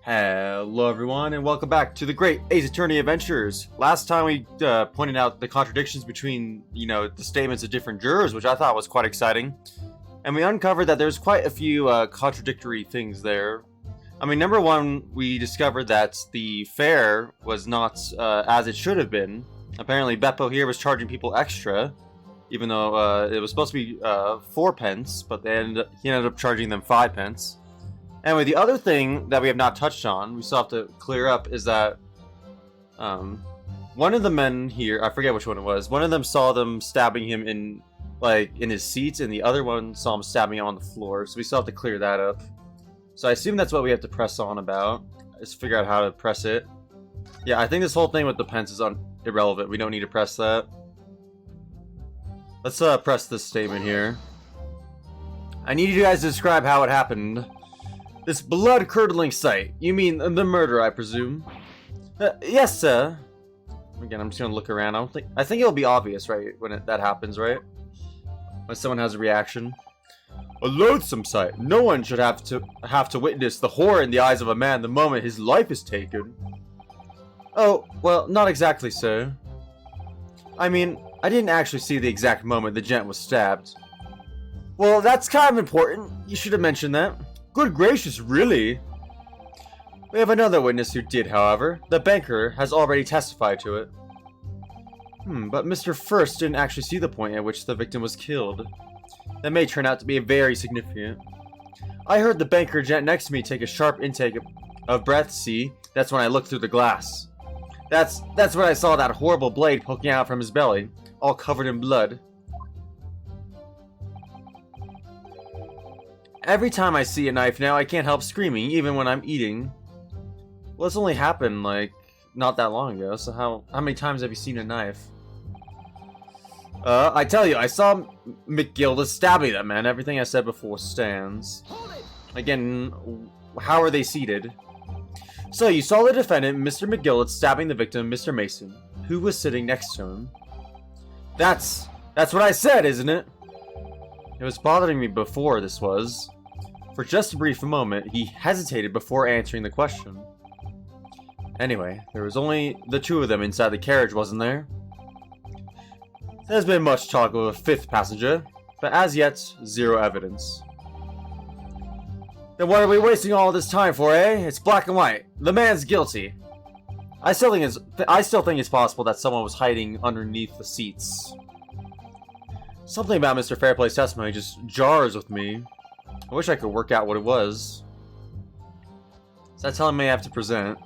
Hello everyone and welcome back to the Great Ace Attorney Adventures. Last time we pointed out the contradictions between, the statements of different jurors, which I thought was quite exciting. And we uncovered that there's quite a few contradictory things there. I mean, number one, we discovered that the fare was not as it should have been. Apparently Beppo here was charging people extra, even though it was supposed to be 4 pence, but he ended up charging them 5 pence. Anyway, the other thing that we have not touched on, we still have to clear up, is that one of the men here, I forget which one it was, one of them saw them stabbing him in his seats, and the other one saw him stabbing him on the floor, so we still have to clear that up. So I assume that's what we have to press on about. Let's figure out how to press it. Yeah, I think this whole thing with the pence is irrelevant. We don't need to press that. Let's press this statement here. I need you guys to describe how it happened. This blood-curdling sight. You mean the murder, I presume? Yes, sir. Again, I'm just gonna look around. I think it'll be obvious, right, when that happens, right? When someone has a reaction. A loathsome sight. No one should have to witness the horror in the eyes of a man the moment his life is taken. Oh, well, not exactly, sir. I mean, I didn't actually see the exact moment the gent was stabbed. Well, that's kind of important. You should have mentioned that. Good gracious, really? We have another witness who did, however. The banker has already testified to it. But Mr. First didn't actually see the point at which the victim was killed. That may turn out to be very significant. I heard the banker gent next to me take a sharp intake of breath, see? That's when I looked through the glass. That's when I saw that horrible blade poking out from his belly, all covered in blood. Every time I see a knife now, I can't help screaming, even when I'm eating. Well, it's only happened, not that long ago, so how many times have you seen a knife? I tell you, I saw McGilda stabbing that man. Everything I said before stands. Again, how are they seated? So, you saw the defendant, Mr. McGilda, stabbing the victim, Mr. Mason, who was sitting next to him. That's what I said, isn't it? It was bothering me before, this was. For just a brief moment, he hesitated before answering the question. Anyway, there was only the two of them inside the carriage, wasn't there? There's been much talk of a 5th passenger, but as yet, zero evidence. Then what are we wasting all this time for, eh? It's black and white. The man's guilty. I still think it's possible that someone was hiding underneath the seats. Something about Mr. Fairplay's testimony just jars with me. I wish I could work out what it was. So that's telling me I have to present.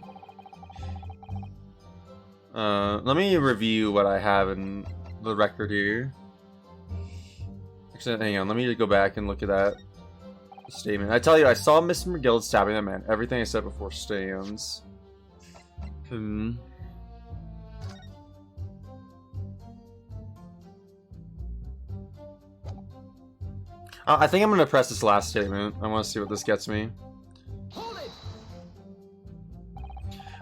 Let me review what I have in the record here. Actually, hang on. Let me go back and look at that statement. I tell you, I saw Mr. McGill stabbing that man. Everything I said before stands. I think I'm going to press this last statement. I want to see what this gets me.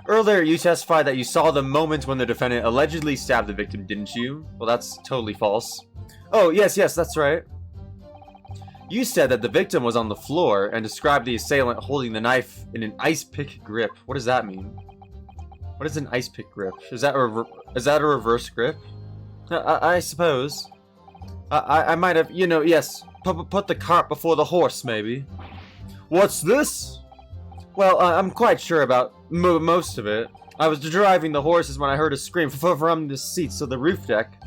Earlier, you testified that you saw the moment when the defendant allegedly stabbed the victim, didn't you? Well, that's totally false. Oh, yes, that's right. You said that the victim was on the floor and described the assailant holding the knife in an ice pick grip. What does that mean? What is an ice pick grip? Is that a reverse grip? I suppose. I might have, yes. Put the cart before the horse, maybe. What's this? Well, I'm quite sure about most of it. I was driving the horses when I heard a scream from the seats of the roof deck.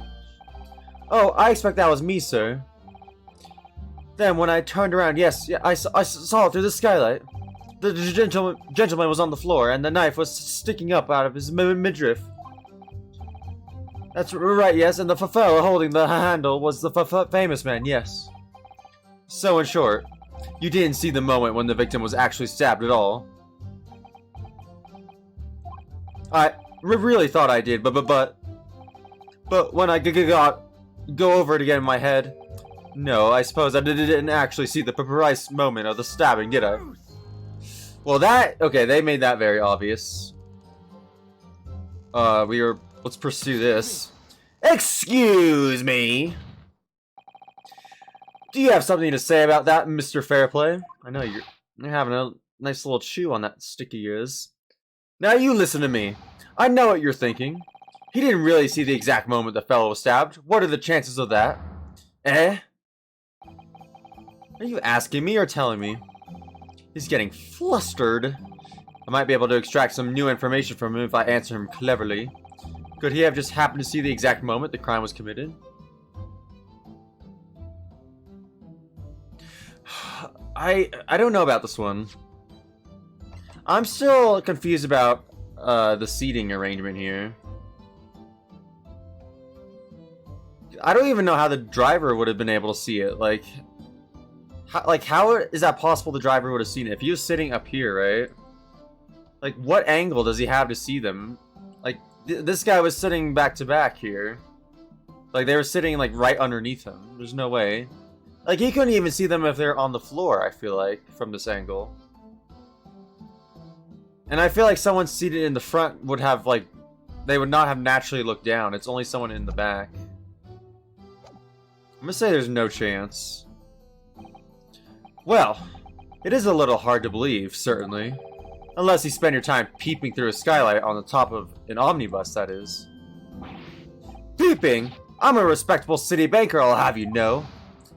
Oh, I expect that was me, sir. Then when I turned around, yes, I saw it through the skylight. The gentleman was on the floor, and the knife was sticking up out of his midriff. That's right, yes, and the fellow holding the handle was the famous man, yes. So, in short, you didn't see the moment when the victim was actually stabbed at all. I really thought I did, but when I go over it again in my head, no, I suppose I didn't actually see the precise moment of the stabbing, did I? Well, okay, they made that very obvious. Let's pursue this. Excuse me. Do you have something to say about that, Mr. Fairplay? I know you're having a Nice little chew on that sticky is. Now you listen to me. I know what you're thinking. He didn't really see the exact moment the fellow was stabbed. What are the chances of that? Eh? Are you asking me or telling me? He's getting flustered. I might be able to extract some new information from him if I answer him cleverly. Could he have just happened to see the exact moment the crime was committed? I don't know about this one. I'm still confused about the seating arrangement here. I don't even know how the driver would have been able to see it. Like how is that possible the driver would have seen it? If he was sitting up here, right? Like, what angle does he have to see them? Like, this guy was sitting back to back here. Like, they were sitting, like, right underneath him. There's no way. Like, he couldn't even see them if they're on the floor, I feel like, from this angle. And I feel like someone seated in the front would have, like, they would not have naturally looked down. It's only someone in the back. I'm gonna say there's no chance. Well, it is a little hard to believe, certainly. Unless you spend your time peeping through a skylight on the top of an omnibus, that is. Peeping? I'm a respectable city banker, I'll have you know.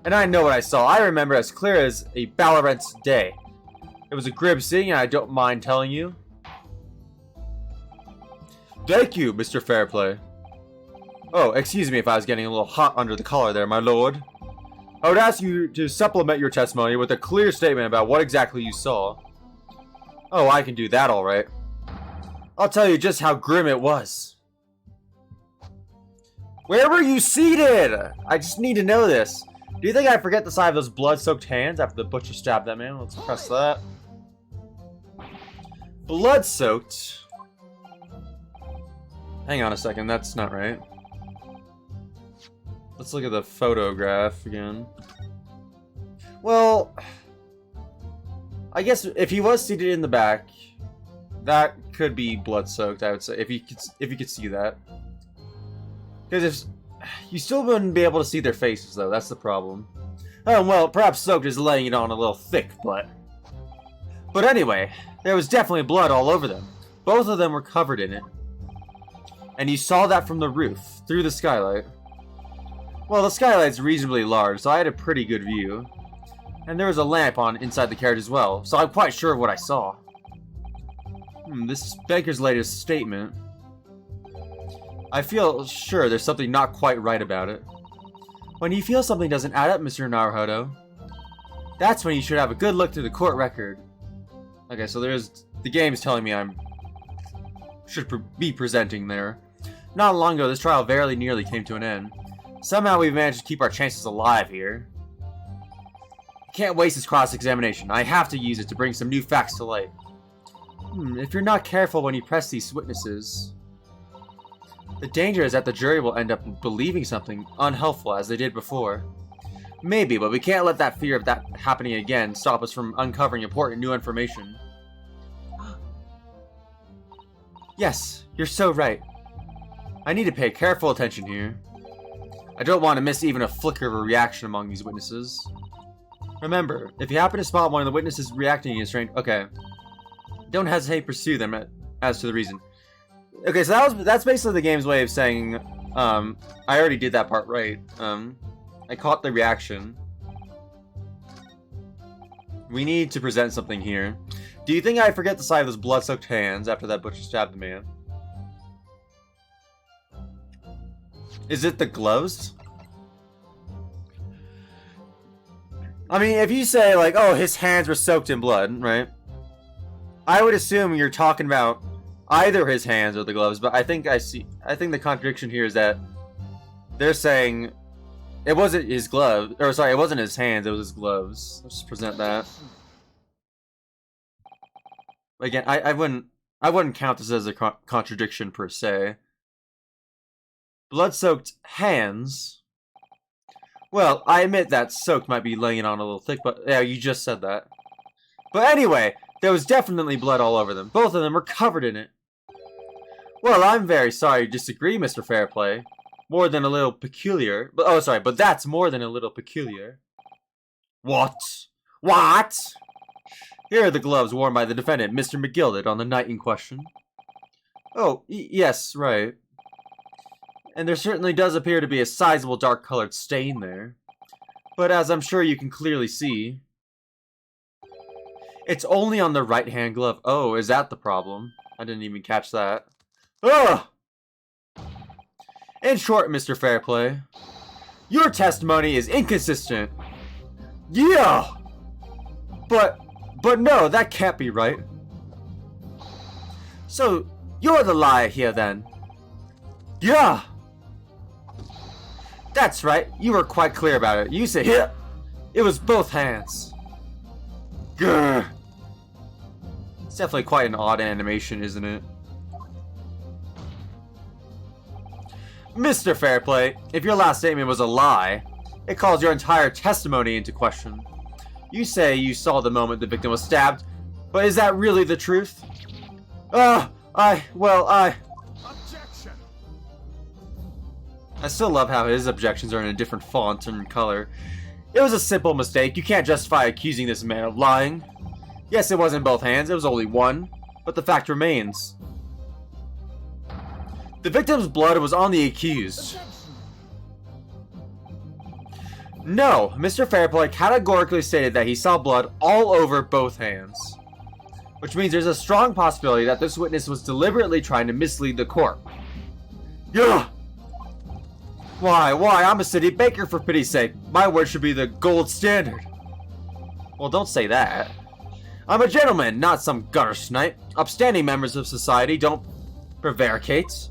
And I know what I saw. I remember as clear as a Ballarat's day. It was a grim scene, and I don't mind telling you. Thank you, Mr. Fairplay. Oh, excuse me if I was getting a little hot under the collar there, my lord. I would ask you to supplement your testimony with a clear statement about what exactly you saw. Oh, I can do that all right. I'll tell you just how grim it was. Where were you seated? I just need to know this. Do you think I forget the size of those blood-soaked hands after the butcher stabbed that man? Let's press that. Blood-soaked? Hang on a second, that's not right. Let's look at the photograph again. Well, I guess if he was seated in the back, that could be blood-soaked, I would say, if you could see that. Because if you still wouldn't be able to see their faces, though. That's the problem. Oh, well, perhaps soaked is laying it on a little thick, but anyway, there was definitely blood all over them. Both of them were covered in it. And you saw that from the roof, through the skylight. Well, the skylight's reasonably large, so I had a pretty good view. And there was a lamp on inside the carriage as well, so I'm quite sure of what I saw. This is Baker's latest statement. I feel sure there's something not quite right about it. When you feel something doesn't add up, Mr. Naruhodo, that's when you should have a good look through the court record. Okay, so the game's telling me should be presenting there. Not long ago, this trial very nearly came to an end. Somehow we've managed to keep our chances alive here. Can't waste this cross-examination. I have to use it to bring some new facts to light. If you're not careful when you press these witnesses, the danger is that the jury will end up believing something unhelpful as they did before. Maybe, but we can't let that fear of that happening again stop us from uncovering important new information. Yes, you're so right. I need to pay careful attention here. I don't want to miss even a flicker of a reaction among these witnesses. Remember, if you happen to spot one of the witnesses reacting in a strange... Okay. Don't hesitate to pursue them as to the reason. Okay, so that's basically the game's way of saying, I already did that part right. I caught the reaction. We need to present something here. Do you think I forget the sight of those blood-soaked hands after that butcher stabbed the man? Is it the gloves? I mean, if you say, like, oh, his hands were soaked in blood, right? I would assume you're talking about either his hands or the gloves, but I think the contradiction here is that they're saying it wasn't his gloves, or sorry, it wasn't his hands, it was his gloves. Let's just present that. Again, I wouldn't count this as a contradiction per se. Blood-soaked hands. Well, I admit that soaked might be laying it on a little thick, but yeah, you just said that. But anyway, there was definitely blood all over them. Both of them were covered in it. Well, I'm very sorry to disagree, Mr. Fairplay. More than a little peculiar. But oh, sorry, but that's more than a little peculiar. What? What? Here are the gloves worn by the defendant, Mr. McGilded, on the night in question. Oh, yes, right. And there certainly does appear to be a sizable dark-colored stain there. But as I'm sure you can clearly see, it's only on the right-hand glove. Oh, is that the problem? I didn't even catch that. Ugh! In short, Mr. Fairplay, your testimony is inconsistent. Yeah! But no, that can't be right. So, you're the liar here then? Yeah! That's right, you were quite clear about it. You said, yeah, it was both hands. Grr. It's definitely quite an odd animation, isn't it? Mr. Fairplay, if your last statement was a lie, it calls your entire testimony into question. You say you saw the moment the victim was stabbed, but is that really the truth? Objection! I still love how his objections are in a different font and color. It was a simple mistake. You can't justify accusing this man of lying. Yes, it was in both hands. It was only one. But the fact remains. The victim's blood was on the accused. No, Mr. Fairplay categorically stated that he saw blood all over both hands. Which means there's a strong possibility that this witness was deliberately trying to mislead the court. Yeah! Why? I'm a city baker, for pity's sake. My word should be the gold standard. Well, don't say that. I'm a gentleman, not some gutter snipe. Upstanding members of society don't prevaricate.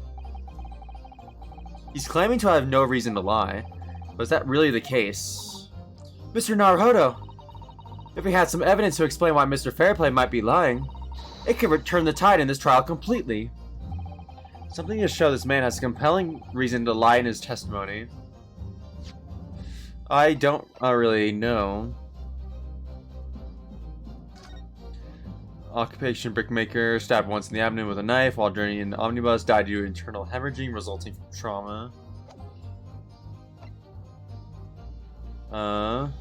He's claiming to have no reason to lie. But is that really the case? Mr. Naruhodo, if we had some evidence to explain why Mr. Fairplay might be lying, it could return the tide in this trial completely. Something to show this man has a compelling reason to lie in his testimony. I don't really know. Occupation brickmaker, stabbed once in the abdomen with a knife while journeying in the omnibus, died due to internal hemorrhaging resulting from trauma. Oh,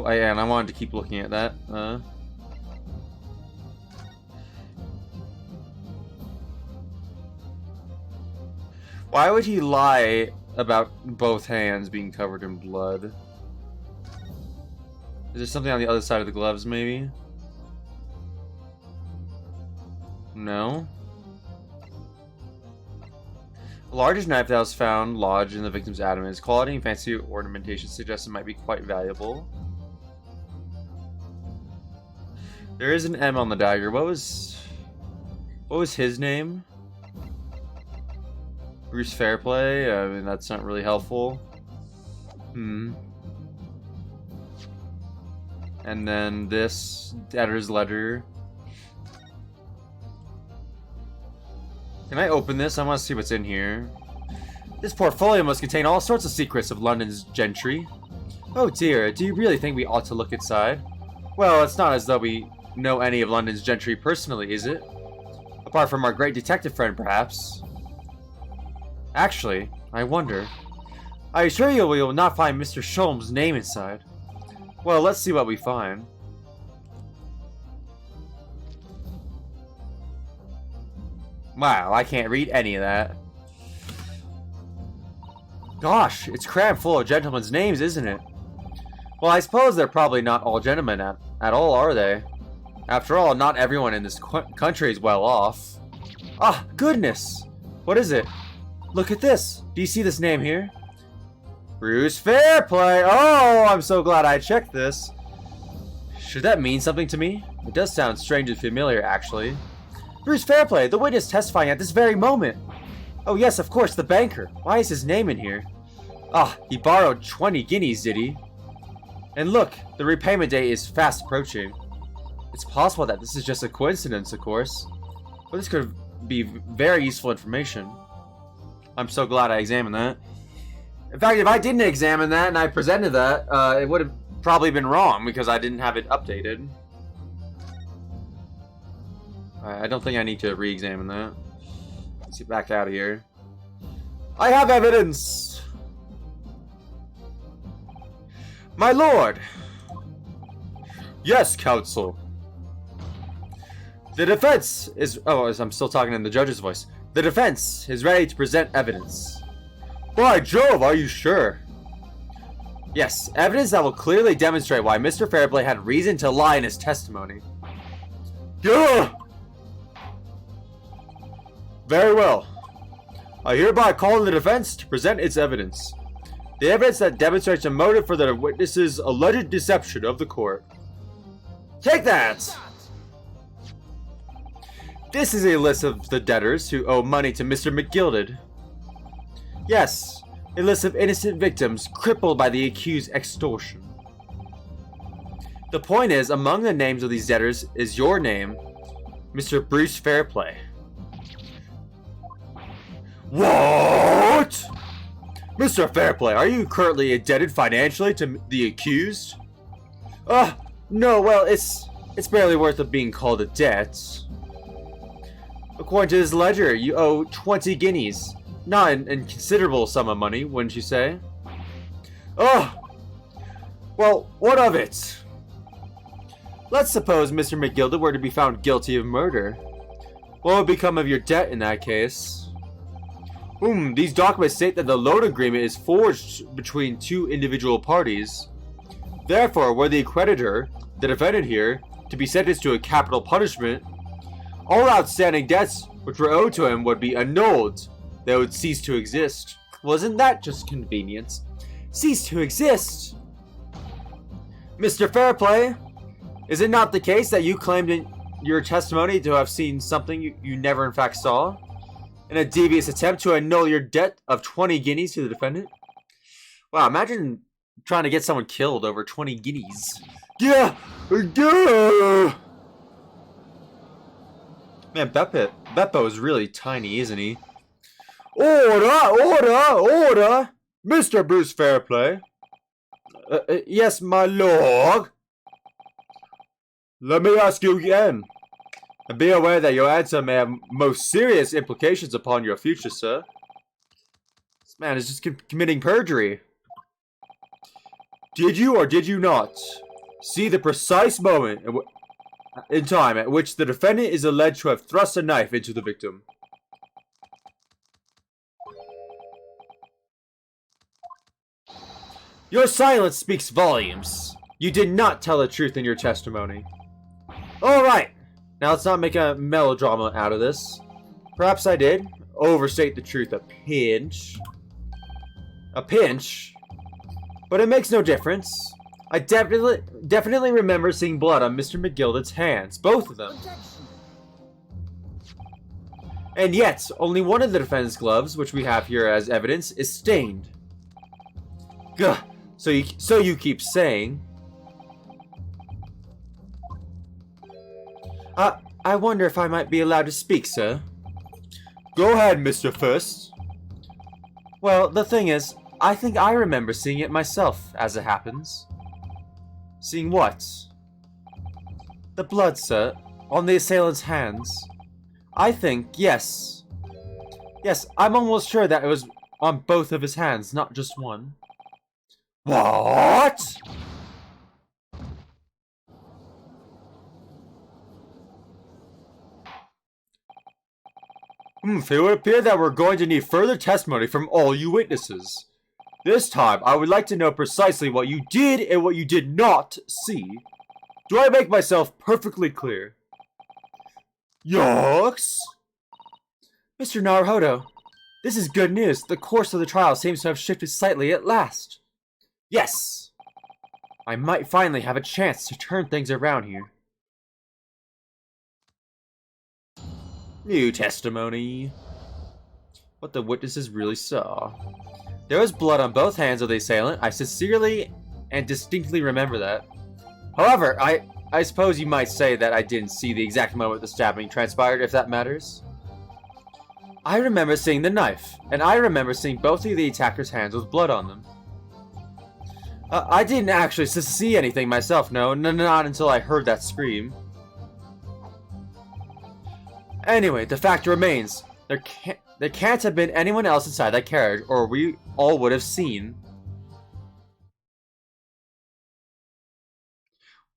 and I wanted to keep looking at that. Why would he lie about both hands being covered in blood? Is there something on the other side of the gloves, maybe? No. The largest knife that was found lodged in the victim's abdomen. Its quality and fancy ornamentation suggests it might be quite valuable. There is an M on the dagger. What was his name? Bruce Fairplay? I mean, that's not really helpful. And then this editor's letter. Can I open this? I want to see what's in here. This portfolio must contain all sorts of secrets of London's gentry. Oh dear, do you really think we ought to look inside? Well, it's not as though we know any of London's gentry personally, is it? Apart from our great detective friend, perhaps. Actually, I wonder. I assure you we will not find Mr. Sholmes' name inside. Well, let's see what we find. Wow, I can't read any of that. Gosh, it's crammed full of gentlemen's names, isn't it? Well, I suppose they're probably not all gentlemen at all, are they? After all, not everyone in this country is well off. Ah, goodness! What is it? Look at this. Do you see this name here? Bruce Fairplay! Oh, I'm so glad I checked this. Should that mean something to me? It does sound strangely familiar, actually. Bruce Fairplay, the witness testifying at this very moment. Oh yes, of course, the banker. Why is his name in here? Ah, he borrowed 20 guineas, did he? And look, the repayment date is fast approaching. It's possible that this is just a coincidence, of course. But this could be very useful information. I'm so glad I examined that. In fact, if I didn't examine that and I presented that, it would have probably been wrong because I didn't have it updated. I don't think I need to re-examine that. Let's get back out of here. I have evidence! My lord! Yes, counsel. The defense is... Oh, I'm still talking in the judge's voice. The defense is ready to present evidence. By Jove, are you sure? Yes, evidence that will clearly demonstrate why Mr. Fairplay had reason to lie in his testimony. Gah! Very well. I hereby call on the defense to present its evidence. The evidence that demonstrates a motive for the witness's alleged deception of the court. Take that! This is a list of the debtors who owe money to Mr. McGilded. Yes, a list of innocent victims crippled by the accused extortion. The point is, among the names of these debtors is your name, Mr. Bruce Fairplay. What? Mr. Fairplay, are you currently indebted financially to the accused? No, well, it's barely worth of being called a debt. According to his ledger, you owe 20 guineas. Not an inconsiderable sum of money, wouldn't you say? Well, what of it? Let's suppose Mr. McGilded were to be found guilty of murder. What would become of your debt in that case? These documents state that the loan agreement is forged between two individual parties. Therefore, were the creditor, the defendant here, to be sentenced to a capital punishment, all outstanding debts which were owed to him would be annulled. They would cease to exist. Wasn't that just convenience? Cease to exist! Mr. Fairplay, is it not the case that you claimed in your testimony to have seen something you never in fact saw? In a devious attempt to annul your debt of 20 guineas to the defendant? Wow, imagine trying to get someone killed over 20 guineas. Yeah! Man, Beppo is really tiny, isn't he? Order! Mr. Bruce Fairplay. Yes, my lord. Let me ask you again. And be aware that your answer may have most serious implications upon your future, sir. This man is just committing perjury. Did you or did you not see the precise moment in time at which the defendant is alleged to have thrust a knife into the victim? Your silence speaks volumes. You did not tell the truth in your testimony. Alright, now let's not make a melodrama out of this. Perhaps I did overstate the truth a pinch. A pinch? But it makes no difference. I definitely remember seeing blood on Mr. McGilded's hands, both of them. And yet, only one of the defendant's gloves, which we have here as evidence, is stained. Gah, so you keep saying. I wonder if I might be allowed to speak, sir. Go ahead, Mr. First. Well, the thing is, I think I remember seeing it myself, as it happens. Seeing what? The blood, sir, on the assailant's hands. I think, yes. Yes, I'm almost sure that it was on both of his hands, not just one. What? It would appear that we're going to need further testimony from all you witnesses. This time, I would like to know precisely what you did and what you did not see. Do I make myself perfectly clear? Yes? Mr. Naruhodo, this is good news. The course of the trial seems to have shifted slightly at last. Yes! I might finally have a chance to turn things around here. New testimony. What the witnesses really saw. There was blood on both hands of the assailant. I sincerely and distinctly remember that. However, I suppose you might say that I didn't see the exact moment the stabbing transpired, if that matters. I remember seeing the knife, and I remember seeing both of the attacker's hands with blood on them. I didn't actually see anything myself, no, not until I heard that scream. Anyway, the fact remains, there can't have been anyone else inside that carriage, or we all would have seen.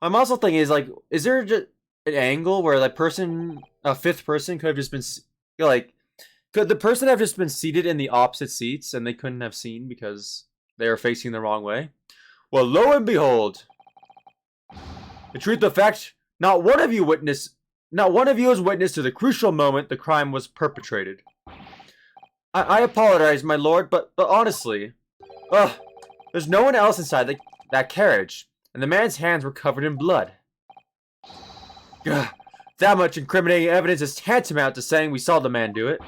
I'm also thinking is like, is there just an angle where that person, a fifth person, could have just been like, could the person have just been seated in the opposite seats and they couldn't have seen because they were facing the wrong way? Well, lo and behold, the truth of fact, not one of you is witness to the crucial moment the crime was perpetrated. I apologize, my lord, but honestly, there's no one else inside that carriage, and the man's hands were covered in blood. That much incriminating evidence is tantamount to saying we saw the man do it.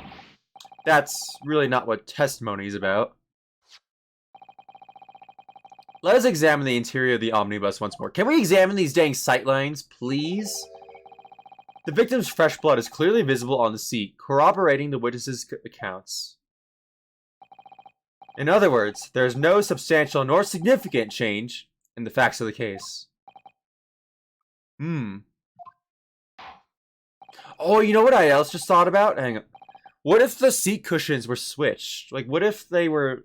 That's really not what testimony is about. Let us examine the interior of the omnibus once more. Can we examine these dang sightlines, please? The victim's fresh blood is clearly visible on the seat, corroborating the witnesses' accounts. In other words, there is no substantial nor significant change in the facts of the case. Oh, you know what I else just thought about? Hang on. What if the seat cushions were switched? Like, what if they were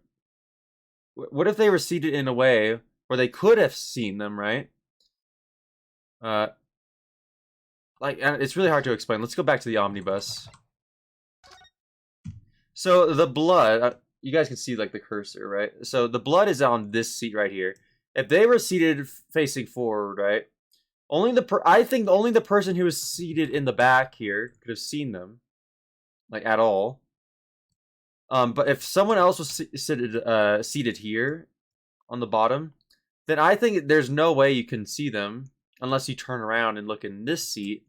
seated in a way where they could have seen them, right? Like, it's really hard to explain. Let's go back to the omnibus. So the blood, you guys can see like the cursor, right? So the blood is on this seat right here. If they were seated facing forward, right? I think only the person who was seated in the back here could have seen them, like at all. But if someone else was seated here on the bottom, then I think there's no way you can see them unless you turn around and look in this seat.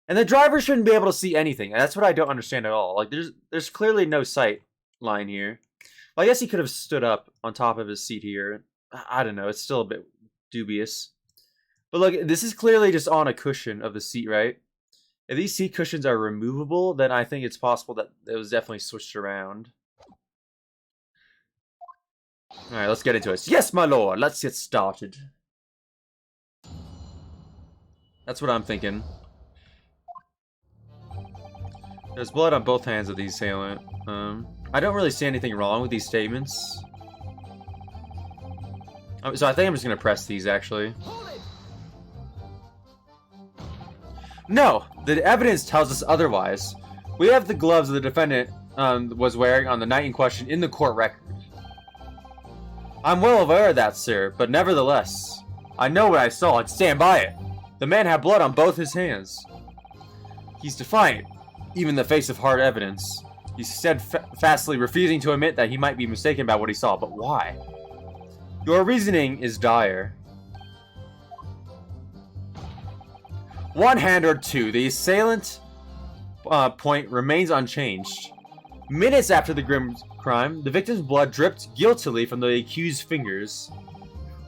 And the driver shouldn't be able to see anything. That's what I don't understand at all. Like there's clearly no sight line here. Well, I guess he could have stood up on top of his seat here. I don't know. It's still a bit dubious. But look, this is clearly just on a cushion of the seat, right? If these seat cushions are removable, then I think it's possible that it was definitely switched around. Alright, let's get into it. Yes, my lord, let's get started. That's what I'm thinking. There's blood on both hands of the assailant. I don't really see anything wrong with these statements. So I think I'm just going to press these, actually. No! The evidence tells us otherwise. We have the gloves the defendant was wearing on the night in question in the court record. I'm well aware of that, sir, but nevertheless, I know what I saw and stand by it. The man had blood on both his hands. He's defiant, even in the face of hard evidence. He's steadfastly refusing to admit that he might be mistaken about what he saw, but why? Your reasoning is dire. One hand or two, the assailant point remains unchanged. Minutes after the grim crime, the victim's blood dripped guiltily from the accused's fingers.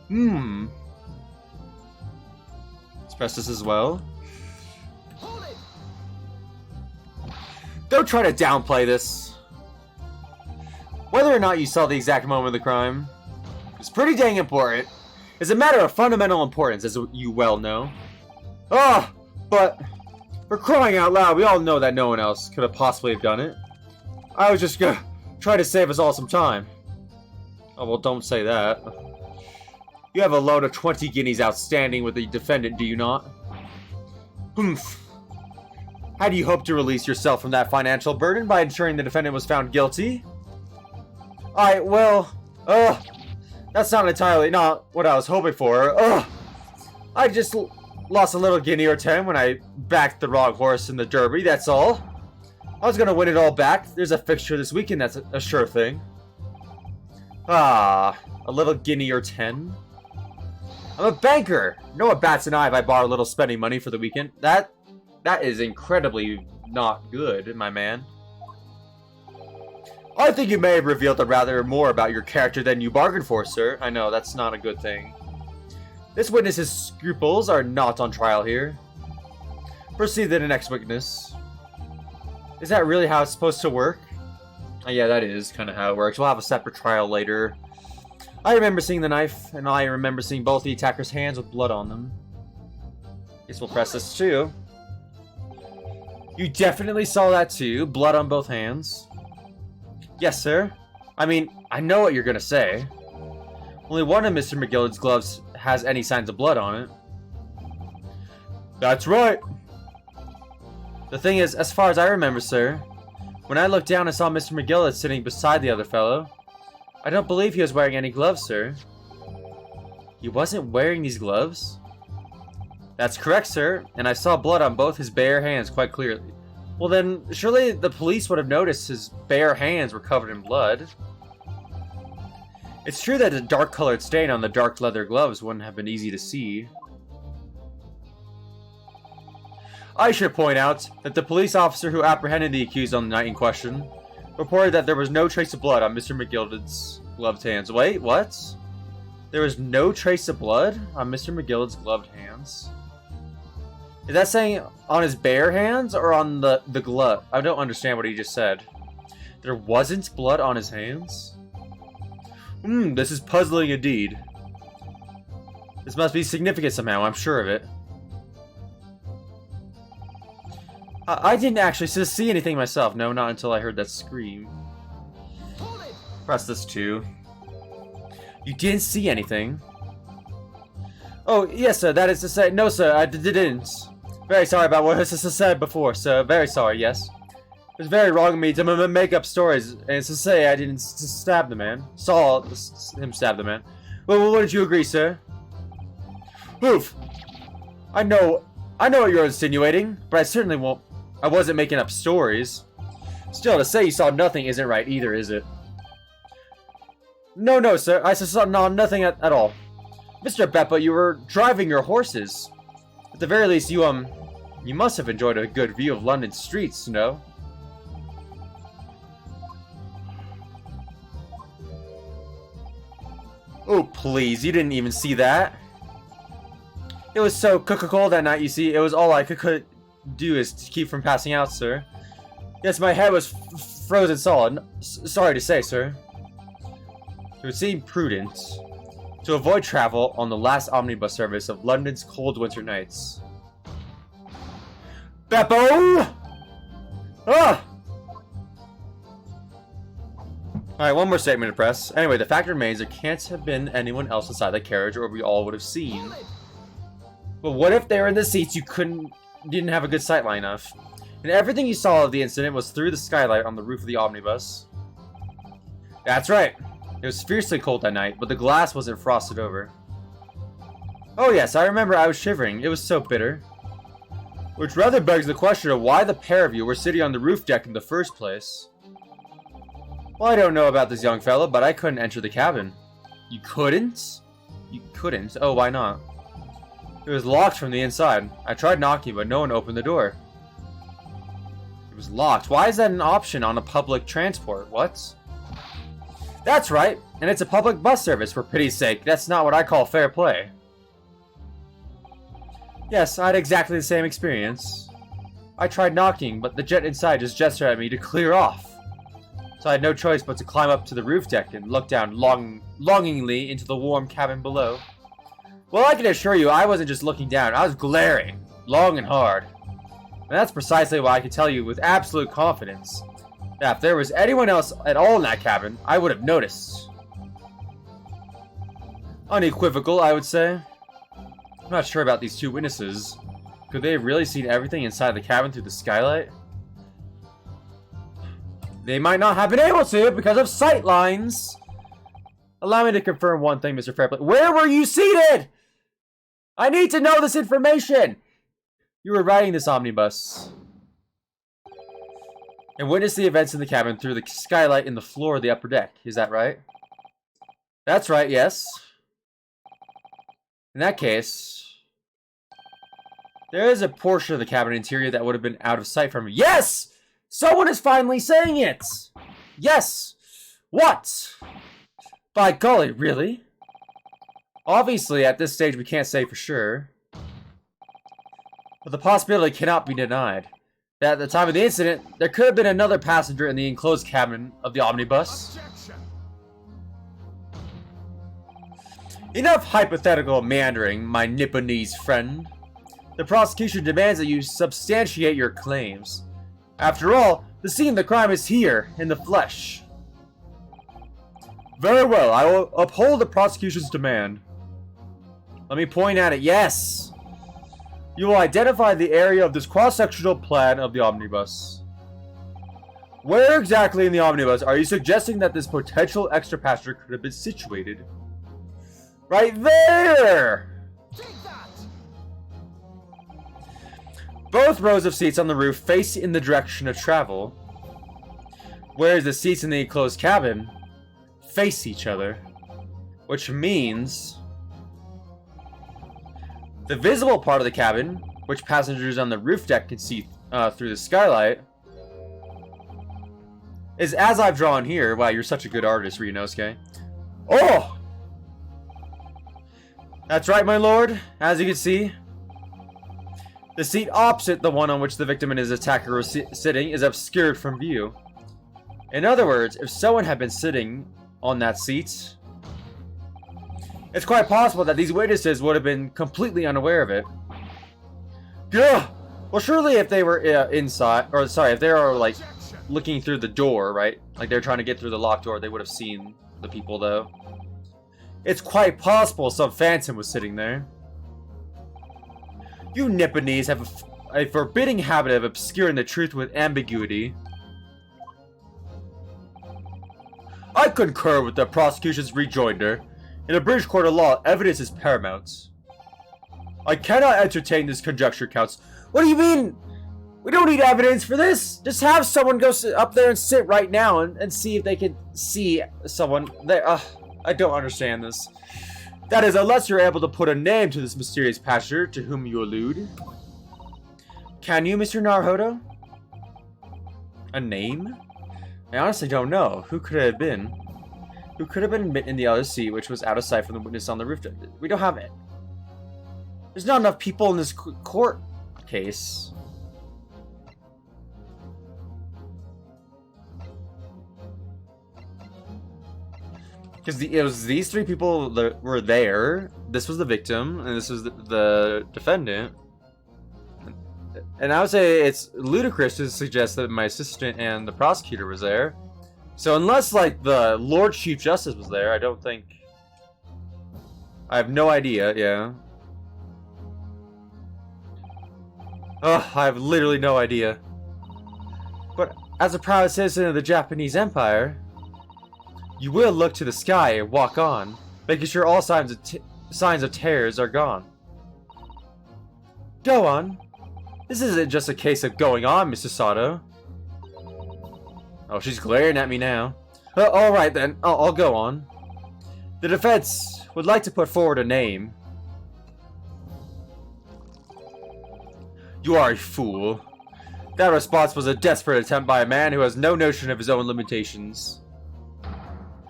Let's press this as well. Don't try to downplay this. Whether or not you saw the exact moment of the crime is pretty dang important. It's a matter of fundamental importance, as you well know. But for crying out loud, we all know that no one else could have possibly have done it. I was just gonna try to save us all some time. Oh, well, don't say that. You have a loan of 20 guineas outstanding with the defendant, do you not? Humph. How do you hope to release yourself from that financial burden? By ensuring the defendant was found guilty? That's not entirely not what I was hoping for. I just lost a little guinea or 10 when I backed the wrong horse in the derby, that's all. I was gonna win it all back. There's a fixture this weekend that's a sure thing. A little guinea or 10. I'm a banker. No one bats an eye if I borrow a little spending money for the weekend. That is incredibly not good, my man. I think you may have revealed rather more about your character than you bargained for, sir. I know, that's not a good thing. This witness's scruples are not on trial here. Proceed to the next witness. Is that really how it's supposed to work? Yeah, that is kind of how it works. We'll have a separate trial later. I remember seeing the knife, and I remember seeing both the attacker's hands with blood on them. Guess we'll press this too. You definitely saw that too. Blood on both hands. Yes, sir. I mean, I know what you're gonna say. Only one of Mr. McGillicud's gloves has any signs of blood on it. That's right. The thing is, as far as I remember, sir, when I looked down and saw Mr. McGillis sitting beside the other fellow, I don't believe he was wearing any gloves, sir. He wasn't wearing these gloves? That's correct, sir, and I saw blood on both his bare hands quite clearly. Well then, surely the police would have noticed his bare hands were covered in blood. It's true that the dark-colored stain on the dark leather gloves wouldn't have been easy to see. I should point out that the police officer who apprehended the accused on the night in question reported that there was no trace of blood on Mr. McGillicud's gloved hands. Wait, what? There was no trace of blood on Mr. McGillicud's gloved hands? Is that saying on his bare hands or on the glove? I don't understand what he just said. There wasn't blood on his hands? This is puzzling indeed. This must be significant somehow, I'm sure of it. I didn't actually see anything myself. No, not until I heard that scream. Press this too. You didn't see anything? Oh, yes, sir. That is to say... No, sir. I didn't. Very sorry about what I said before, sir. Very sorry, yes. It was very wrong of me to make up stories. And it's to say I didn't stab the man. Saw him stab the man. Well, wouldn't you agree, sir? Oof. I know what you're insinuating, but I certainly won't. I wasn't making up stories. Still, to say you saw nothing isn't right either, is it? No, sir. I saw nothing at all. Mr. Beppa, you were driving your horses. At the very least, you must have enjoyed a good view of London streets, no? Oh, please. You didn't even see that. It was so cold that night, you see. It was all I could do is to keep from passing out, sir. Yes, my head was frozen solid. Sorry to say, sir. It would seem prudent to avoid travel on the last omnibus service of London's cold winter nights. Beppo! Ah! Alright, one more statement to press. Anyway, the fact remains there can't have been anyone else inside the carriage or we all would have seen. But what if they were in the seats you didn't have a good sight line of? And everything you saw of the incident was through the skylight on the roof of the omnibus? That's right. It was fiercely cold that night, but the glass wasn't frosted over. Oh yes, I remember I was shivering. It was so bitter. Which rather begs the question of why the pair of you were sitting on the roof deck in the first place. Well, I don't know about this young fellow, but I couldn't enter the cabin. You couldn't? You couldn't? Oh, why not? It was locked from the inside. I tried knocking, but no one opened the door. It was locked. Why is that an option on a public transport? What? That's right, and it's a public bus service, for pity's sake. That's not what I call fair play. Yes, I had exactly the same experience. I tried knocking, but the jet inside just gestured at me to clear off. So I had no choice but to climb up to the roof deck and look down longingly into the warm cabin below. Well, I can assure you, I wasn't just looking down. I was glaring, long and hard. And that's precisely why I can tell you with absolute confidence that if there was anyone else at all in that cabin, I would have noticed. Unequivocal, I would say. I'm not sure about these two witnesses. Could they have really seen everything inside the cabin through the skylight? They might not have been able to because of sight lines. Allow me to confirm one thing, Mr. Fairplay. Where were you seated? I need to know this information. You were riding this omnibus and witnessed the events in the cabin through the skylight in the floor of the upper deck. Is that right? That's right, yes. In that case, there is a portion of the cabin interior that would have been out of sight from me. Yes! Someone is finally saying it! Yes! What? By golly, really? Obviously, at this stage, we can't say for sure. But the possibility cannot be denied that at the time of the incident, there could have been another passenger in the enclosed cabin of the omnibus. Objection. Enough hypothetical meandering, my Nipponese friend. The prosecution demands that you substantiate your claims. After all, the scene of the crime is here, in the flesh. Very well, I will uphold the prosecution's demand. Let me point at it, yes! You will identify the area of this cross-sectional plan of the omnibus. Where exactly in the omnibus are you suggesting that this potential extra passenger could have been situated? Right there! Both rows of seats on the roof face in the direction of travel, whereas the seats in the enclosed cabin face each other, which means the visible part of the cabin, which passengers on the roof deck can see through the skylight, is as I've drawn here. Wow, you're such a good artist, Ryunosuke. Oh! That's right, my lord. As you can see, the seat opposite the one on which the victim and his attacker were sitting is obscured from view. In other words, if someone had been sitting on that seat, it's quite possible that these witnesses would have been completely unaware of it. Gah! Well, surely if they were inside, or sorry, if they were like looking through the door, right? Like they're trying to get through the locked door, they would have seen the people though. It's quite possible some phantom was sitting there. You Nipponese have a forbidding habit of obscuring the truth with ambiguity. I concur with the prosecution's rejoinder. In a British court of law, evidence is paramount. I cannot entertain this conjecture, Counts. What do you mean? We don't need evidence for this. Just have someone go up there and sit right now and see if they can see someone there. I don't understand this. That is, unless you're able to put a name to this mysterious passenger to whom you allude. Can you, Mr. Naruhodo? A name? I honestly don't know. Who could it have been? Who could have been in the other seat, which was out of sight from the witness on the roof? We don't have it. There's not enough people in this court case. Because it was these three people that were there. This was the victim, and this was the defendant. And I would say it's ludicrous to suggest that my assistant and the prosecutor was there. So unless, like, the Lord Chief Justice was there, I don't think... I have no idea, yeah. Ugh, I have literally no idea. But as a proud citizen of the Japanese Empire, you will look to the sky and walk on, making sure all signs of terrors are gone. Go on. This isn't just a case of going on, Mr. Sato. Oh, she's glaring at me now. Alright then, I'll go on. The defense would like to put forward a name. You are a fool. That response was a desperate attempt by a man who has no notion of his own limitations.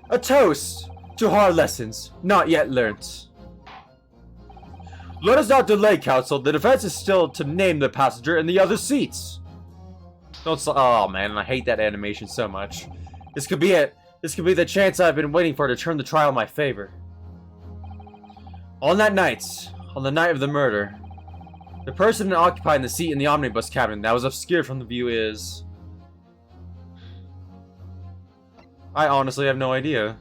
A toast to hard lessons not yet learnt. Let us not delay, counsel. The defense is still to name the passenger in the other seats. Oh man, I hate that animation so much. This could be it. This could be the chance I've been waiting for to turn the trial in my favor. On that night, on the night of the murder, the person occupying the seat in the omnibus cabin that was obscured from the view is... I honestly have no idea.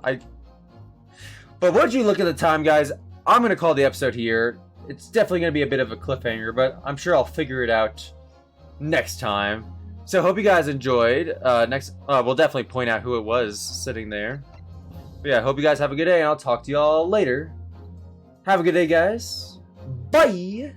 But once you look at the time, guys, I'm going to call the episode here. It's definitely going to be a bit of a cliffhanger, but I'm sure I'll figure it out next time. So hope you guys enjoyed. We'll definitely point out who it was sitting there. But yeah, hope you guys have a good day, and I'll talk to y'all later. Have a good day, guys. Bye!